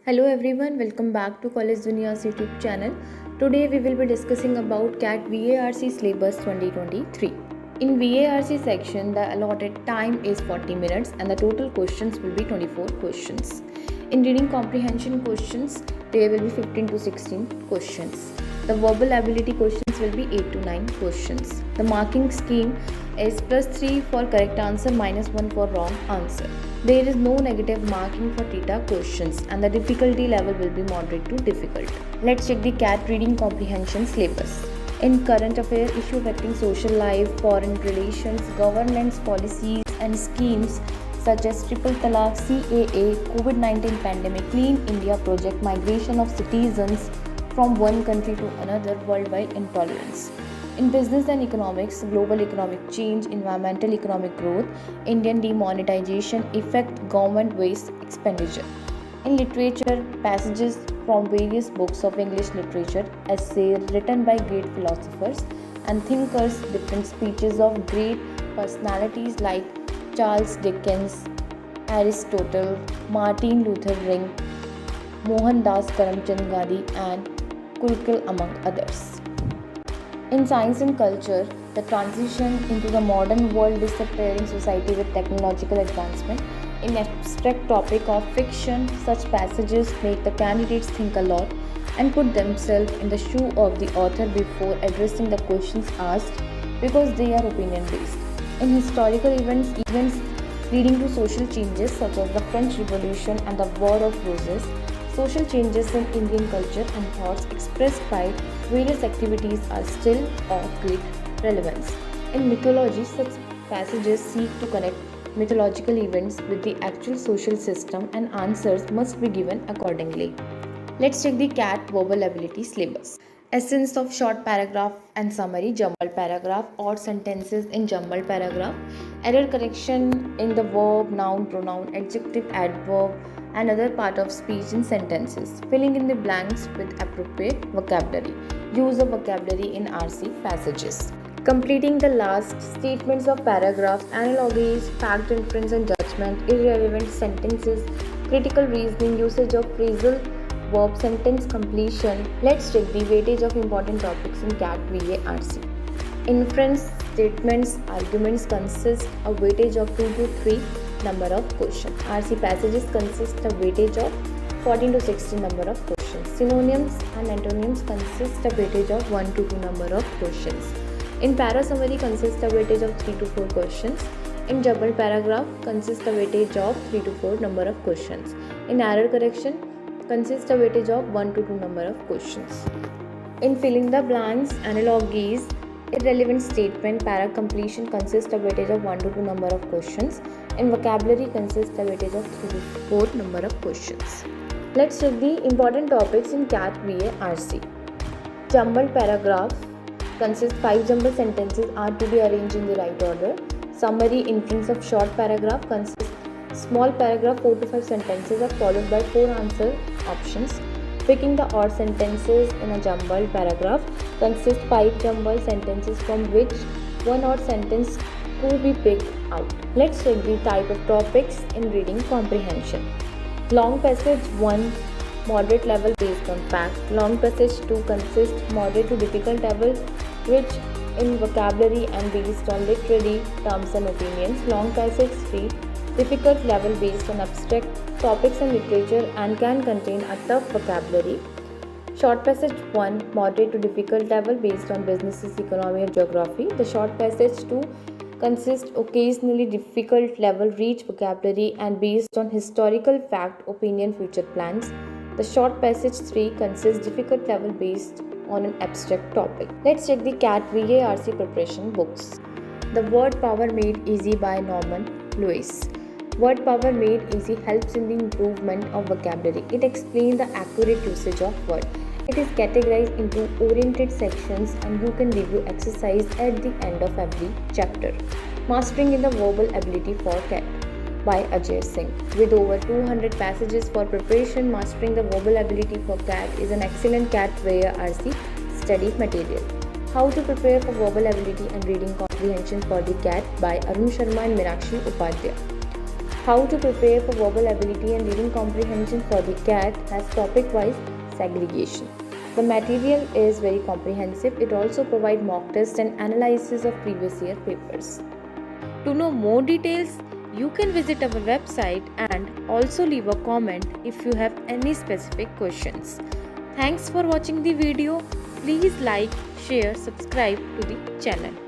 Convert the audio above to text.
Hello everyone, welcome back to College Dunia's YouTube channel. Today we will be discussing about CAT VARC syllabus 2023. In VARC section, the allotted time is 40 minutes and the total questions will be 24 questions. In reading comprehension questions, there will be 15 to 16 questions. The verbal ability questions will be 8 to 9 questions. The marking scheme is +3 for correct answer, -1 for wrong answer. There is no negative marking for theta questions and the difficulty level will be moderate to difficult. Let's check the CAT reading comprehension syllabus. In current affair issue affecting social life, foreign relations, governance policies and schemes such as Triple Talaq, CAA, COVID-19 pandemic, Clean India project, migration of citizens from one country to another, worldwide intolerance. In business and economics, global economic change, environmental economic growth, Indian demonetization, effect government waste expenditure. In literature, passages from various books of English literature, essays written by great philosophers and thinkers, different speeches of great personalities like Charles Dickens, Aristotle, Martin Luther King, Mohandas Karamchand Gandhi and Kurkul among others. In science and culture, the transition into the modern world disappearing society with technological advancement. In abstract topic of fiction, such passages make the candidates think a lot and put themselves in the shoe of the author before addressing the questions asked because they are opinion based. In historical events leading to social changes such as the French Revolution and the War of Roses, social changes in Indian culture and thoughts expressed by various activities are still of great relevance. In mythology, such passages seek to connect mythological events with the actual social system and answers must be given accordingly. Let's check the CAT verbal ability syllabus. Essence of short paragraph and summary, jumbled paragraph, odd sentences in jumbled paragraph, error correction in the verb, noun, pronoun, adjective, adverb, and other part of speech in sentences, filling in the blanks with appropriate vocabulary, use of vocabulary in RC passages, completing the last statements of paragraphs, analogies, fact inference and judgment, irrelevant sentences, critical reasoning, usage of phrasal verb, sentence completion. Let's check the weightage of important topics in CAT VARC. Inference, statements, arguments consist of weightage of 2 to 3 number of questions. RC passages consist of weightage of 14 to 16 number of questions. Synonyms and antonyms consist of weightage of 1 to 2 number of questions. In para summary consist of weightage of 3 to 4 questions. In jumbled paragraph consist of weightage of 3 to 4 number of questions. In error correction consist of weightage of 1 to 2 number of questions. In filling the blanks, analogies, irrelevant statement, para completion consist of weightage of 1 to 2 number of questions. In vocabulary consist of weightage of 3 to 4 number of questions. Let's check the important topics in CAT VARC. Jumbled paragraph consists 5 jumbled sentences are to be arranged in the right order. Summary inference of short paragraph consists small paragraph 4 to 5 sentences are followed by 4 answer options. Picking the odd sentences in a jumbled paragraph consists 5 jumbled sentences from which one odd sentence could be picked out. Let's check the type of topics in reading comprehension. Long passage 1, moderate level based on fact. Long passage 2 consists moderate to difficult level, rich in vocabulary and based on literary terms and opinions. Long passage 3, difficult level based on abstract topics and literature and can contain a tough vocabulary. Short passage 1, moderate to difficult level based on businesses, economy or geography. The short passage 2 consists occasionally difficult level, rich vocabulary and based on historical fact, opinion, future plans. The short passage 3 consists difficult level based on an abstract topic. Let's check the CAT VARC preparation books. The Word Power Made Easy by Norman Lewis. Word Power Made Easy helps in the improvement of vocabulary. It explains the accurate usage of word. It is categorized into oriented sections and you can review exercise at the end of every chapter. Mastering in the Verbal Ability for CAT by Ajay Singh. With over 200 passages for preparation, Mastering the Verbal Ability for CAT is an excellent CAT VARC study material. How to prepare for verbal ability and reading comprehension for the CAT by Arun Sharma and Meenakshi Upadhyay. How to prepare for verbal ability and reading comprehension for the CAT has topic-wise segregation. The material is very comprehensive. It also provides mock tests and analysis of previous year papers. To know more details, you can visit our website and also leave a comment if you have any specific questions. Thanks for watching the video. Please like, share, subscribe to the channel.